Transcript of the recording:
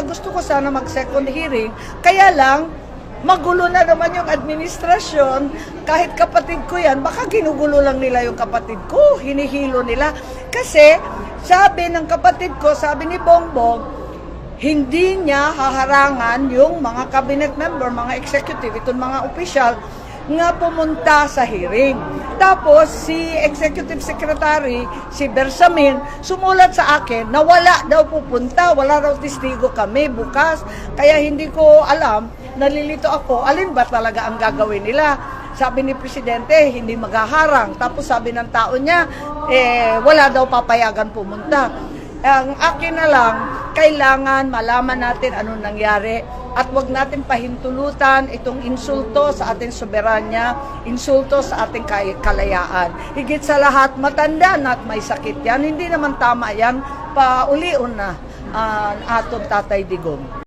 Kaya gusto ko sana mag-second hearing. Kaya lang, magulo na naman yung administrasyon. Kahit kapatid ko yan, baka ginugulo lang nila yung kapatid ko. Hinihilo nila. Kasi, sabi ng kapatid ko, sabi ni Bongbong, hindi niya haharangan yung mga cabinet member, mga executive, itong mga opisyal, nga pumunta sa hearing. Tapos, si Executive Secretary, si Bersamin, sumulat sa akin na wala daw pupunta, wala raw testigo kami bukas. Kaya hindi ko alam, nalilito ako, alin ba talaga ang gagawin nila? Sabi ni Presidente, hindi maghaharang. Tapos sabi ng tao niya, wala daw papayagan pumunta. Ang akin na lang, kailangan malaman natin anong nangyari at wag natin pahintulutan itong insulto sa ating soberanya, insulto sa ating kalayaan. Higit sa lahat, matanda na at may sakit yan. Hindi naman tama yan, paulion na atong Tatay Digong.